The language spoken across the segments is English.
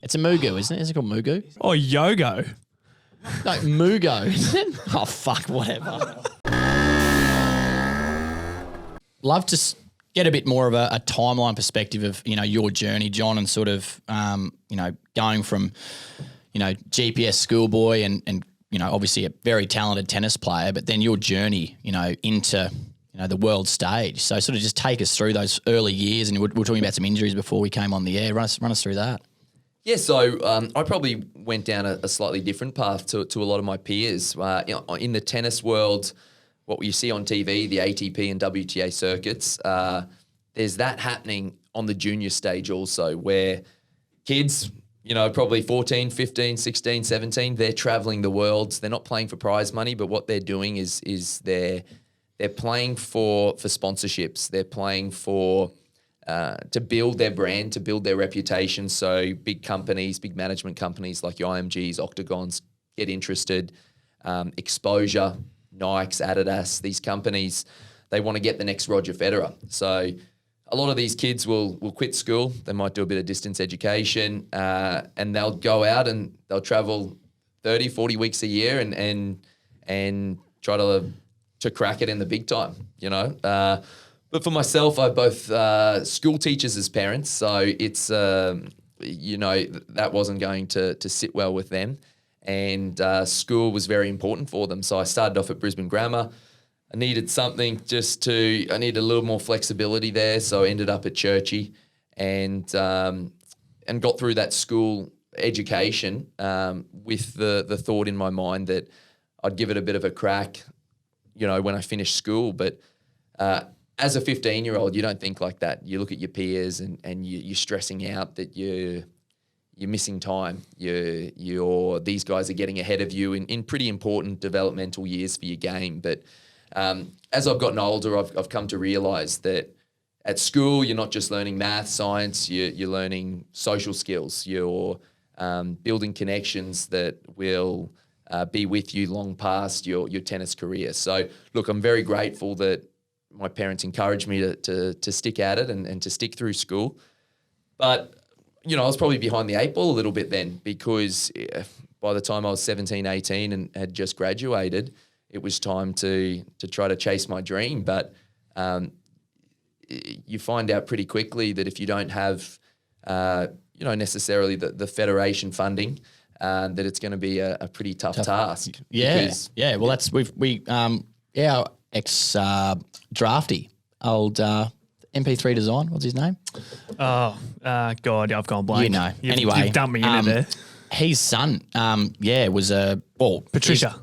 It's a Mugu, isn't it? Is it called Mugu? Oh, Yogo. No, Mugo, isn't it? Oh, fuck, whatever. Love to get a bit more of a timeline perspective of, your journey, John, and sort of, going from, GPS schoolboy and obviously a very talented tennis player, but then your journey, into, the world stage. So sort of just take us through those early years, and we're talking about some injuries before we came on the air. Run us through that. Yeah, so I probably went down a slightly different path to a lot of my peers. In the tennis world, what you see on TV, the ATP and WTA circuits, there's that happening on the junior stage also, where kids, probably 14, 15, 16, 17, they're traveling the world. They're not playing for prize money, but what they're doing is they're playing for sponsorships. They're playing for to build their brand, to build their reputation. So big companies, big management companies like your IMGs, Octagons get interested. Exposure, Nikes, Adidas, these companies, they want to get the next Roger Federer. So a lot of these kids will quit school. They might do a bit of distance education and they'll go out and they'll travel 30, 40 weeks a year and try to crack it in the big time, But for myself, I both school teachers as parents, so it's that wasn't going to sit well with them, and school was very important for them. So I started off at Brisbane Grammar. I needed something I needed a little more flexibility there, so I ended up at Churchy and got through that school education with the thought in my mind that I'd give it a bit of a crack, when I finished school, but. As a 15-year-old, you don't think like that. You look at your peers and you're stressing out that you're missing time. These guys are getting ahead of you in pretty important developmental years for your game. But as I've gotten older, I've come to realise that at school you're not just learning math, science. You're learning social skills. You're building connections that will be with you long past your tennis career. So look, I'm very grateful that my parents encouraged me to stick at it and to stick through school. But, I was probably behind the eight ball a little bit then, because by the time I was 17, 18 and had just graduated, it was time to try to chase my dream. But you find out pretty quickly that if you don't have, necessarily the federation funding, that it's going to be a pretty tough task. Yeah. Well, that's our ex drafty, old MP3 Design. What's his name? Oh, God, I've gone blank. Anyway, you've dumped me into there. His son, was Patricia.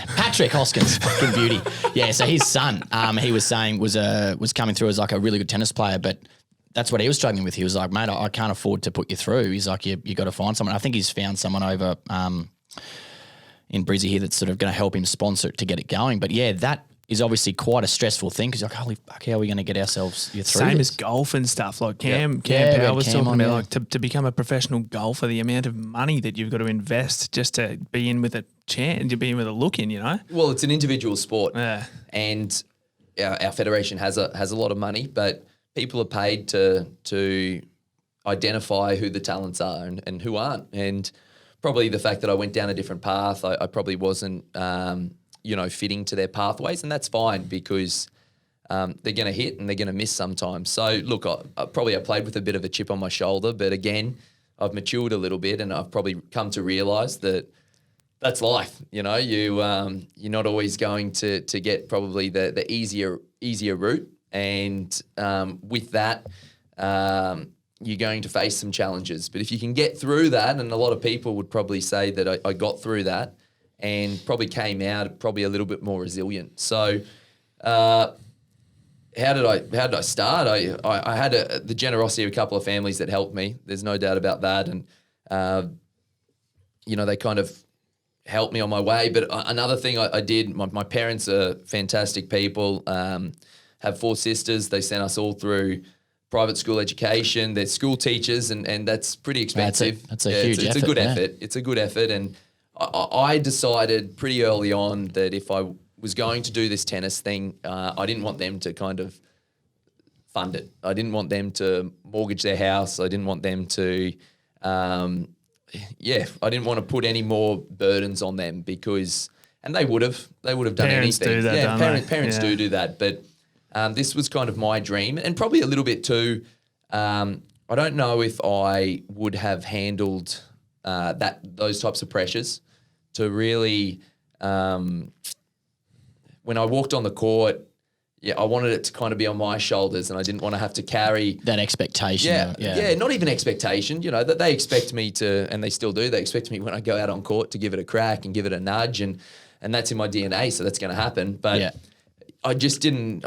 Patrick Hoskins, fucking beauty. Yeah, so his son, he was saying was coming through as like a really good tennis player, but that's what he was struggling with. He was like, mate, I can't afford to put you through. He's like, you got to find someone. I think he's found someone over in Brizzy here that's sort of going to help him sponsor it to get it going. But yeah, that is obviously quite a stressful thing, because you're like, holy fuck, how are we going to get ourselves through Same this? as golf and stuff. Like Cam Powell was talking about, like to become a professional golfer, the amount of money that you've got to invest just to be in with a chance, to be in with a look in, Well, it's an individual sport, and our federation has a lot of money, but people are paid to identify who the talents are and who aren't. And probably the fact that I went down a different path, I probably wasn't fitting to their pathways, and that's fine, because they're going to hit and they're going to miss sometimes. So look, I played with a bit of a chip on my shoulder, but again, I've matured a little bit, and I've probably come to realise that that's life. You're not always going to get probably the easier route, and with that, you're going to face some challenges. But if you can get through that, and a lot of people would probably say that I got through that, and probably came out probably a little bit more resilient. So how did I start? I had the generosity of a couple of families that helped me. There's no doubt about that. And, they kind of helped me on my way. But another thing I did, my parents are fantastic people, have 4 sisters. They sent us all through private school education. They're school teachers, and that's pretty expensive. That's a huge effort. It's a good effort. It's a good effort. And I decided pretty early on that if I was going to do this tennis thing, I didn't want them to kind of fund it. I didn't want them to mortgage their house. I didn't want them to, I didn't want to put any more burdens on them because, and they would have done Parents anything. do that, Yeah, don't they? parents Yeah. do that. But this was kind of my dream, and probably a little bit too. I don't know if I would have handled those types of pressures to really. When I walked on the court, I wanted it to kind of be on my shoulders, and I didn't want to have to carry That expectation. not even expectation. That they expect me to, and they still do. They expect me when I go out on court to give it a crack and give it a nudge, and that's in my DNA, so that's going to happen. But I just didn't.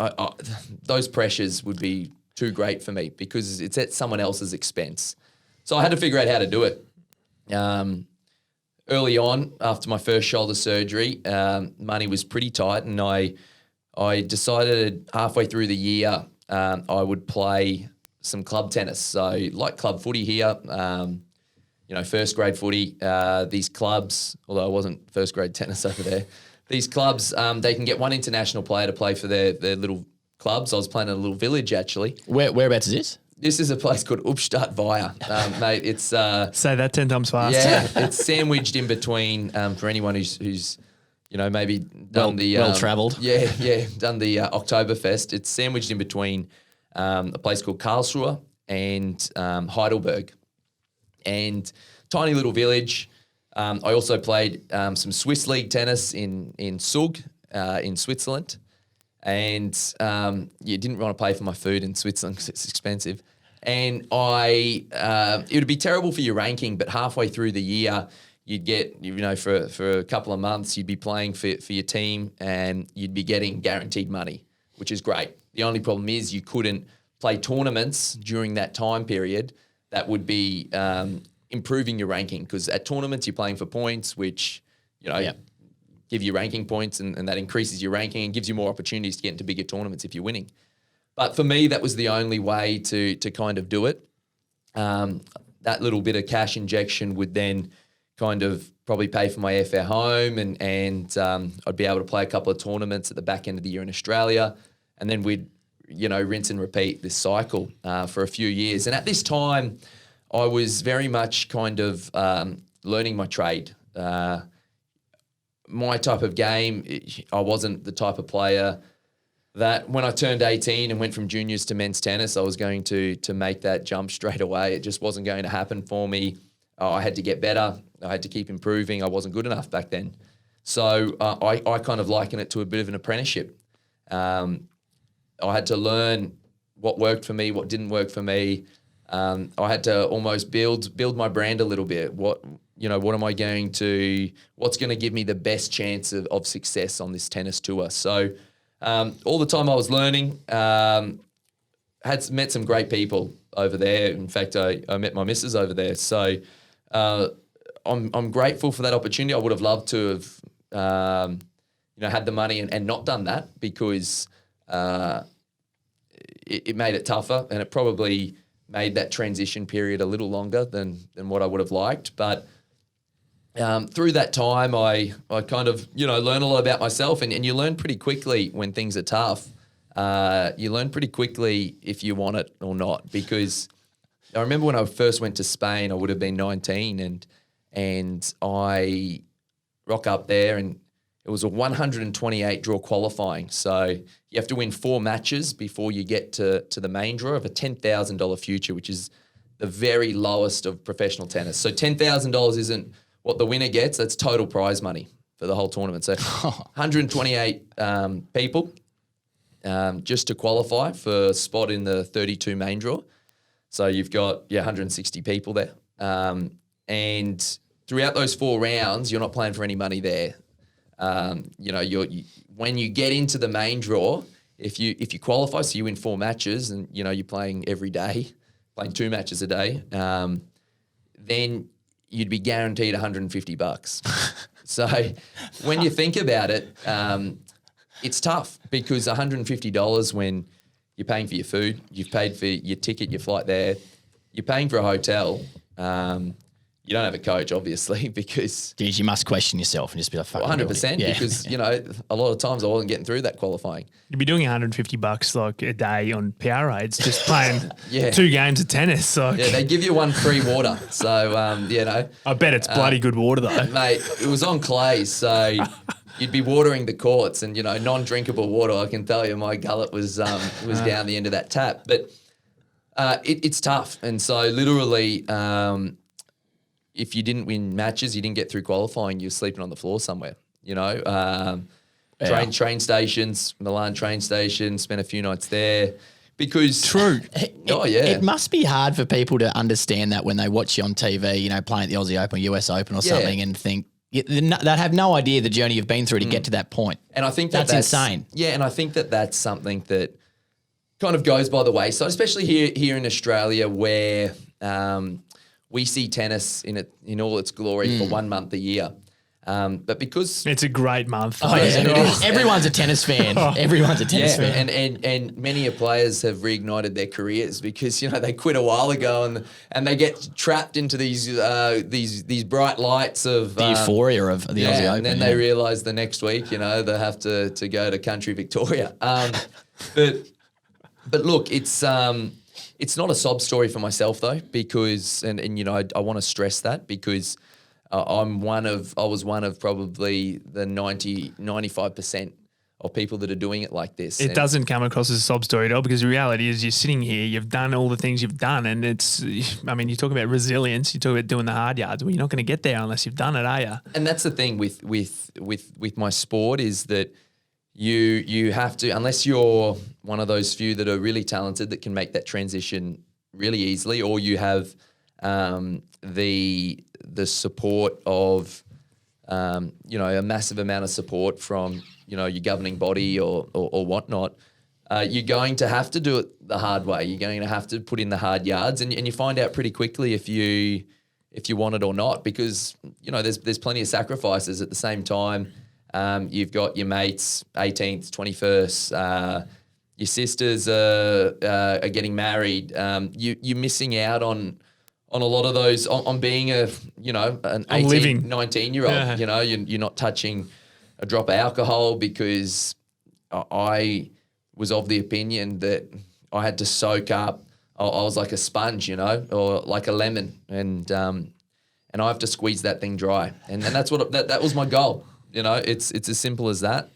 Those pressures would be too great for me because it's at someone else's expense. So I had to figure out how to do it. Early on, after my first shoulder surgery, money was pretty tight, and I decided halfway through the year I would play some club tennis. So like club footy here, first grade footy, these clubs, although I wasn't first grade tennis over there, these clubs, they can get one international player to play for their little clubs. I was playing in a little village actually. Whereabouts is this? This is a place called Upstadt Weiher, mate. It's Say that 10 times fast. yeah, it's sandwiched in between. For anyone who's maybe done well travelled. Done the Oktoberfest. It's sandwiched in between a place called Karlsruhe and Heidelberg, and tiny little village. I also played some Swiss league tennis in Zug in Switzerland. And you didn't want to pay for my food in Switzerland because it's expensive. And it would be terrible for your ranking, but halfway through the year, you'd get, for a couple of months, you'd be playing for your team and you'd be getting guaranteed money, which is great. The only problem is you couldn't play tournaments during that time period that would be improving your ranking, because at tournaments you're playing for points, which, give you ranking points, and that increases your ranking and gives you more opportunities to get into bigger tournaments if you're winning. But for me, that was the only way to kind of do it. That little bit of cash injection would then kind of probably pay for my airfare home, and I'd be able to play a couple of tournaments at the back end of the year in Australia, and then we'd rinse and repeat this cycle for a few years. And at this time, I was very much kind of learning my trade. My type of game, I wasn't the type of player that when I turned 18 and went from juniors to men's tennis, I was going to make that jump straight away. It just wasn't going to happen for me. I had to get better. I had to keep improving. I wasn't good enough back then. So I kind of liken it to a bit of an apprenticeship. I had to learn what worked for me, what didn't work for me. I had to almost build my brand a little bit. What's going to give me the best chance of success on this tennis tour? So all the time I was learning, had met some great people over there. In fact, I met my missus over there. So I'm grateful for that opportunity. I would have loved to have, had the money and not done that, because it made it tougher, and it probably made that transition period a little longer than what I would have liked. But through that time, I kind of, learn a lot about myself, and you learn pretty quickly when things are tough. You learn pretty quickly if you want it or not, because I remember when I first went to Spain, I would have been 19, and I rock up there, and it was a 128 draw qualifying. So you have to win 4 matches before you get to the main draw of a $10,000 future, which is the very lowest of professional tennis. So $10,000 isn't what the winner gets. That's total prize money for the whole tournament. So 128 people just to qualify for a spot in the 32 main draw. So you've got 160 people there. And throughout those 4 rounds, you're not playing for any money there. When you get into the main draw, if you qualify, so you win 4 matches, and you're playing every day, playing 2 matches a day, then you'd be guaranteed $150. So when you think about it, it's tough, because $150 when you're paying for your food, you've paid for your ticket, your flight there, you're paying for a hotel, you don't have a coach, obviously, because Geez, you must question yourself and just be like, fuck. 100%, Yeah. because, a lot of times I wasn't getting through that qualifying. You'd be doing $150 like a day on Powerades, just playing Yeah. 2 games of tennis. Like, Yeah, they give you one free water. So, I bet it's bloody good water though. mate, it was on clay, so you'd be watering the courts and, non-drinkable water. I can tell you my gullet was down the end of that tap. But it's tough. And so literally if you didn't win matches, you didn't get through qualifying, you're sleeping on the floor somewhere, Train stations, Milan train station, spent a few nights there. Because True. It must be hard for people to understand that when they watch you on TV, playing at the Aussie Open or US Open or something and think they have no idea the journey you've been through to get to that point. And I think that's insane. Yeah, and I think that's something that kind of goes by the wayside, especially here in Australia where we see tennis in all its glory for 1 month a year. But because it's a great month. Oh, yeah, it is. Everyone's a tennis fan. Everyone's a tennis fan. And many players have reignited their careers because they quit a while ago and they get trapped into these bright lights of the euphoria of the Aussie Open. And then they realise the next week, they have to go to country Victoria. But look, it's not a sob story for myself though, because I want to stress that because I was one of probably the 95% of people that are doing it like this. It doesn't come across as a sob story at all because the reality is you're sitting here, you've done all the things you've done, and you talk about resilience, you talk about doing the hard yards. Well, you're not going to get there unless you've done it, are you? And that's the thing with my sport is that you have to, unless you're one of those few that are really talented that can make that transition really easily, or you have the support of a massive amount of support from your governing body or whatnot, you're going to have to do it the hard way. You're going to have to put in the hard yards, and you find out pretty quickly if you want it or not, because there's plenty of sacrifices at the same time. You've got your mates 18th, 21st. Your sisters are getting married. You're missing out on a lot of those, on being an 18, 19-year-old. Yeah. You're not touching a drop of alcohol because I was of the opinion that I had to soak up. I was like a sponge, or like a lemon, and I have to squeeze that thing dry. And that's what that was my goal. It's as simple as that.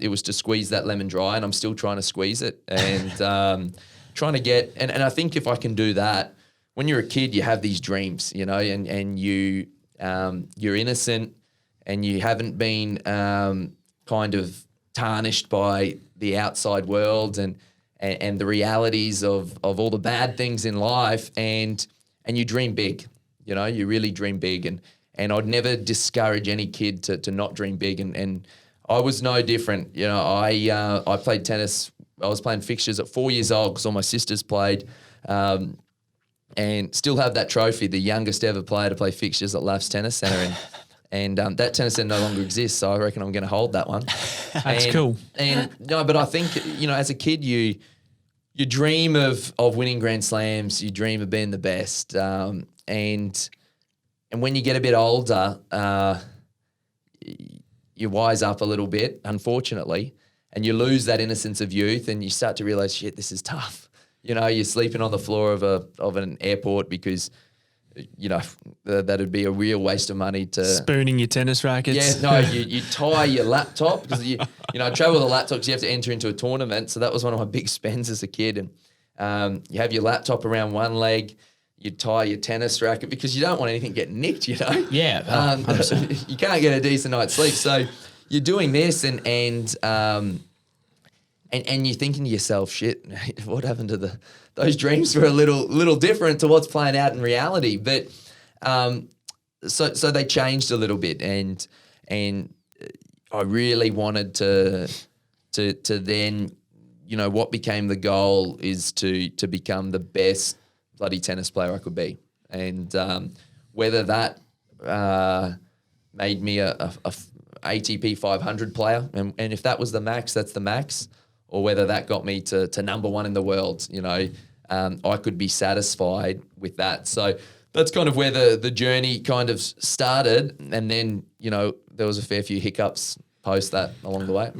It was to squeeze that lemon dry, and I'm still trying to squeeze it and trying to get. And I think if I can do that, when you're a kid, you have these dreams, and you're innocent, and you haven't been kind of tarnished by the outside world and the realities of all the bad things in life, and you dream big. You really dream big, and I'd never discourage any kid to not dream big, and I was no different. I played tennis. I was playing fixtures at 4 years old because all my sisters played, and still have that trophy, the youngest ever player to play fixtures at Laughs Tennis Centre, and that tennis centre no longer exists. So I reckon I'm going to hold that one. That's cool. And no, but I think as a kid you dream of winning Grand Slams, you dream of being the best, and when you get a bit older, you wise up a little bit, unfortunately, and you lose that innocence of youth, and you start to realize, shit, this is tough. You're sleeping on the floor of an airport because, that'd be a real waste of money to spooning your tennis rackets. Yeah, no, you tie your laptop because travel with a laptop because you have to enter into a tournament. So that was one of my big spends as a kid, and you have your laptop around one leg. You tie your tennis racket because you don't want anything getting nicked, Yeah, you can't get a decent night's sleep. So you're doing this, and you're thinking to yourself, shit, what happened to those dreams were a little different to what's playing out in reality. But so they changed a little bit, and I really wanted to then, what became the goal is to become the best bloody tennis player I could be, and whether that made me a ATP 500 player, and if that was the max, that's the max, or whether that got me to number one in the world, I could be satisfied with that. So that's kind of where the journey kind of started. And then, there was a fair few hiccups post that along the way.